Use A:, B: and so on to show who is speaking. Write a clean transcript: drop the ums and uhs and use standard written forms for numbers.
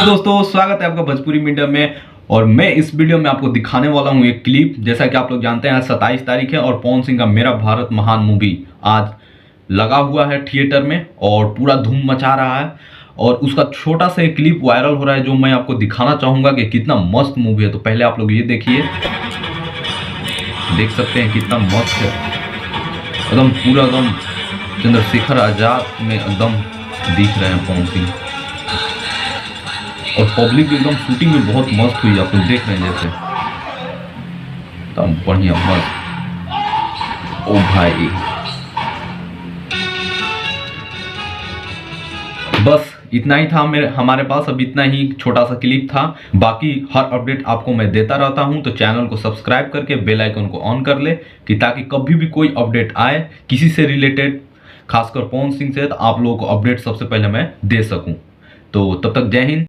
A: दोस्तों स्वागत है आपका भोजपुरी मीडिया में। और मैं इस वीडियो में आपको दिखाने वाला हूं एक क्लिप। जैसा कि आप लोग जानते हैं आज 27 तारीख है और पवन सिंह का मेरा भारत महान मूवी आज लगा हुआ है थिएटर में और पूरा धूम मचा रहा है। और उसका छोटा सा एक क्लिप वायरल हो रहा है जो मैं आपको दिखाना चाहूंगा कि कितना मस्त मूवी है। तो पहले आप लोग ये देखिए, देख सकते हैं कितना मस्त है, एकदम पूरा एकदम चंद्रशेखर आजाद में एकदम दिख रहे हैं पवन सिंह। और पब्लिक एकदम शूटिंग में बहुत मस्त हुई, आप लोग देख रहे हैं जैसे एकदम बढ़िया मस्त। ओ भाई बस इतना ही था हमारे पास, अब इतना ही छोटा सा क्लिप था। बाकी हर अपडेट आपको मैं देता रहता हूं, तो चैनल को सब्सक्राइब करके बेल आइकन को ऑन कर ले कि ताकि कभी भी कोई अपडेट आए किसी से रिलेटेड, खासकर पवन सिंह से, तो आप लोगों को अपडेट सबसे पहले मैं दे सकूं। तो तब तक जय हिंद।